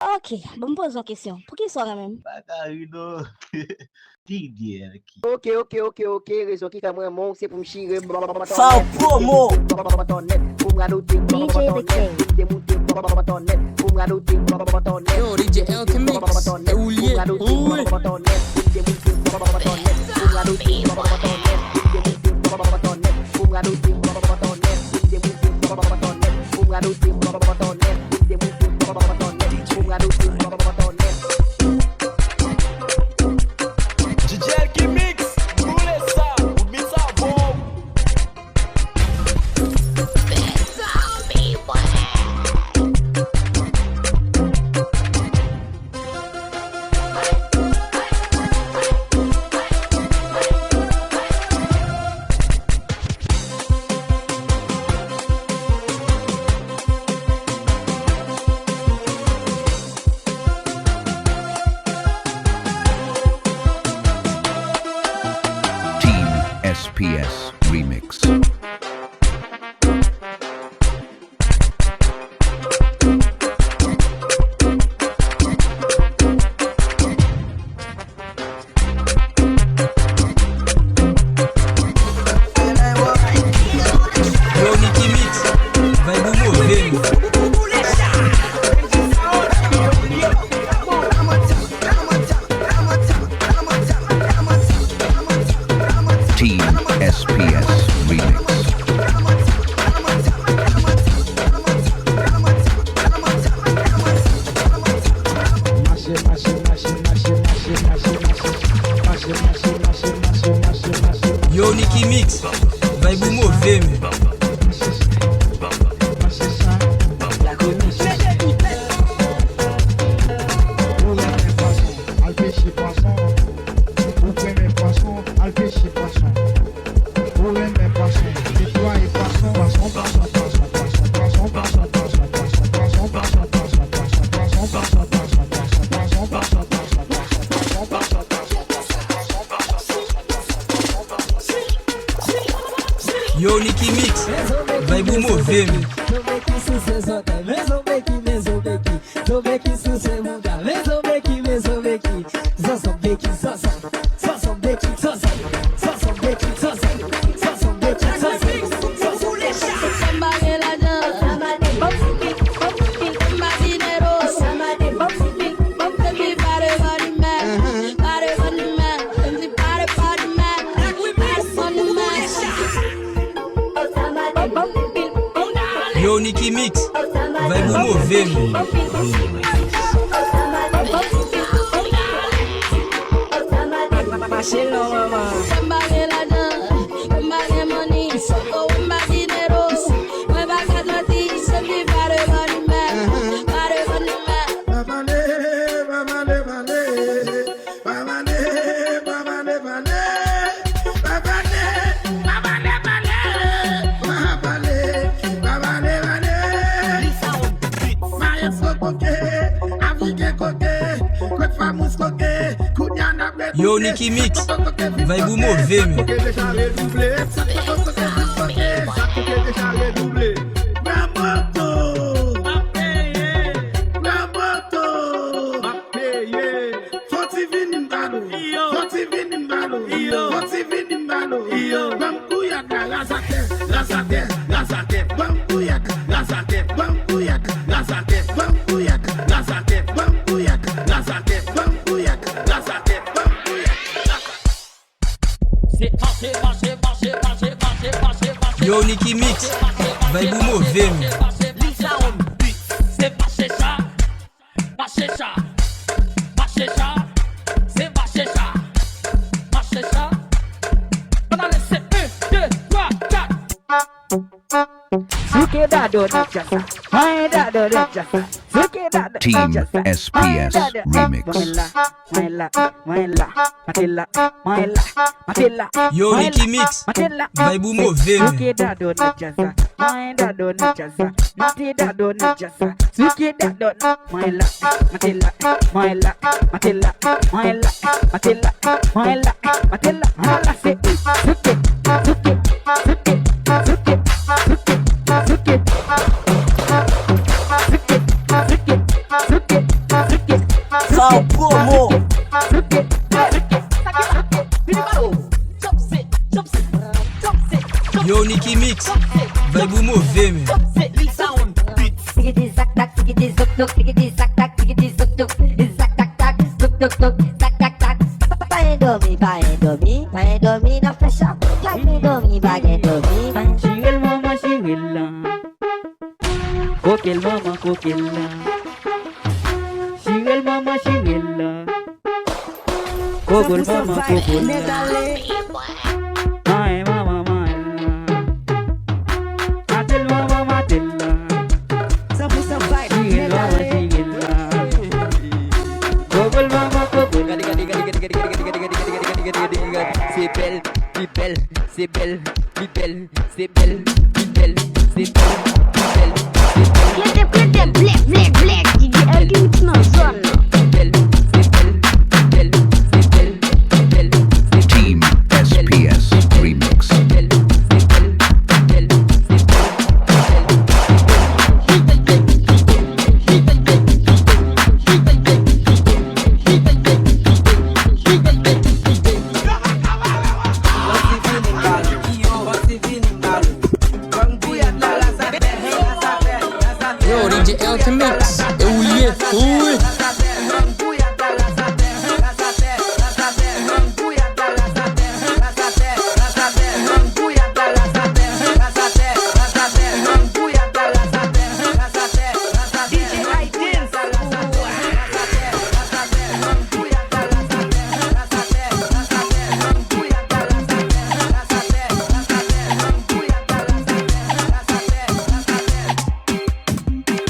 Ok, bon me pose une question. Pour qui ça quand même? Bagarino. Tigre aqui. Ok, raison qui fait moi mon c'est pour me chirer Sans promo. DJ The King. Yo, DJ Alchemix. É o Lier. Ui. DJ Alchemix, roule ça, o beat ça bom. Team SPS Remix. Yo, Nicky Mix. Vai do movendo. Team SPS Remix. Yo, Nicky Mix. Vai do movendo. Yo, Nicky Mix. Vai do movendo. Yo, Nicky Mix. Vai do movendo. Yo, Nicky Mix. Vai do movendo. Yo, Nicky Mix. Vai do movendo. Team SPS Remix. Yo, Nicky Mix. Vai do movendo. Cal Promo. Yo Nicky Mix, vibe mauvais mais. Tickety zack tack, tickety zuck duck, tickety zack tack, tickety zuck duck, zack tack tack, zuck duck duck, zack tack tack. Vai dormir, não fecha. Vai dormir, Shigel mama shigella, coquel mama coquella. Shigel mama shigella, cogol mama cogolla. Mae mama maella, matel mama matella. Shigel mama shigella, cogol mama cogolla. C'est belle, c'est belle, c'est belle, c'est belle, c'est belle, c'est belle, c'est belle, Plete, blek, DJ Elkin mix na zona. Team SPS Remix. Yo DJ Elkin Mix, eu ia, ui.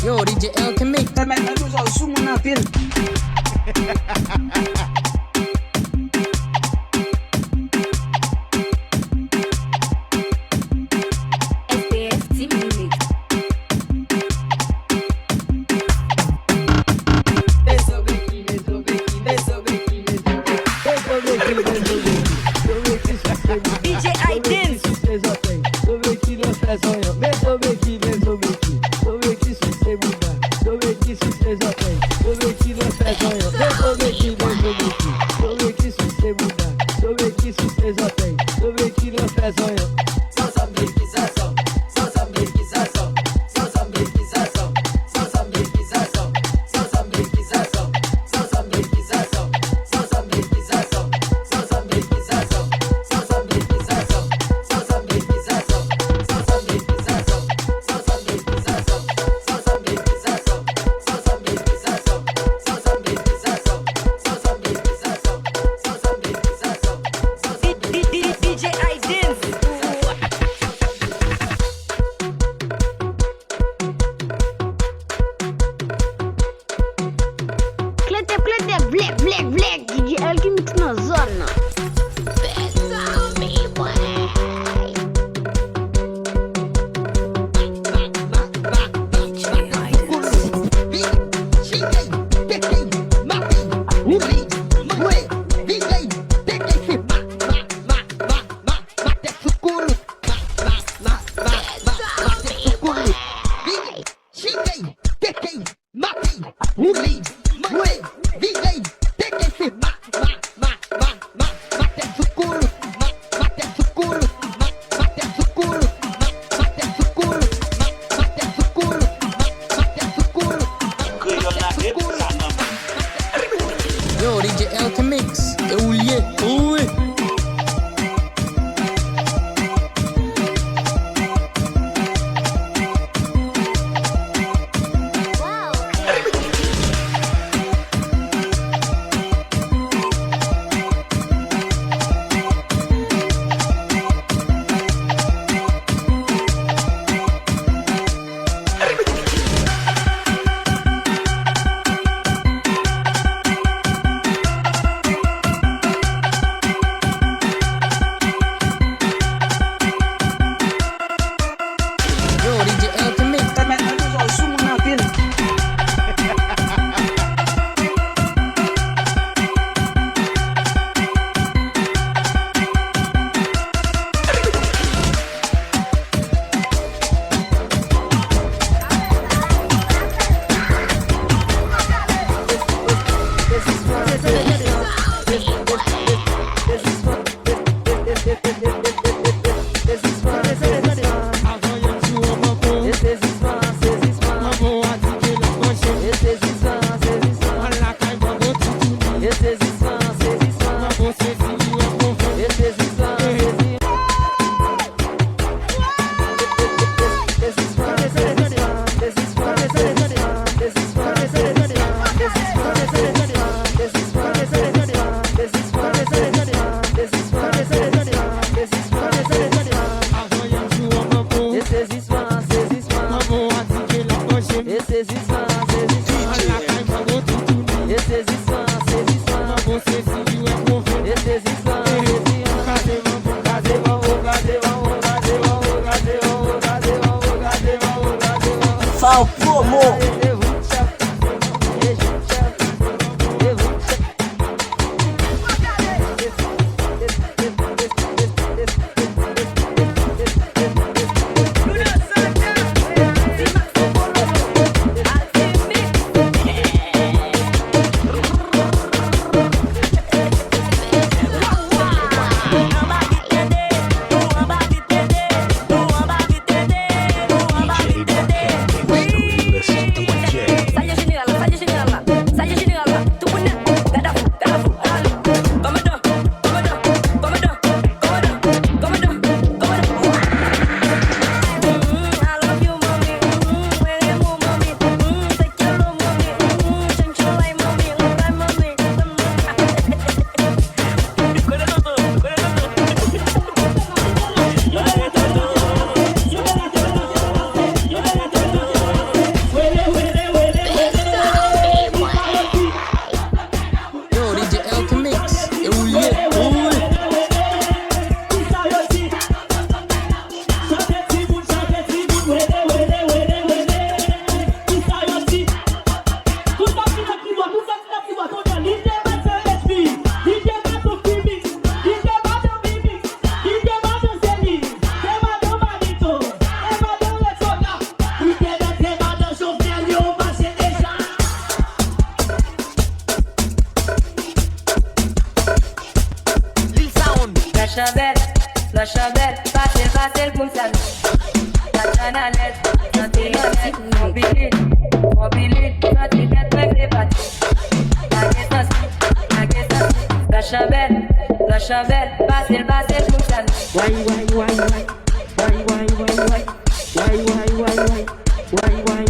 Yo DJ Elkin Mix. SPS Team Remix. DJ Aiden. DJ Aiden. Plete, blek, DJ Elkin mix na zona. Yo DJ Elkin Mix, eu ia, ui. la chabelle, facile comme ça. La canalette, ça t'est honnête, mon billet, ça t'est net, mec, t'es battu. La chabelle, facile comme ça. Why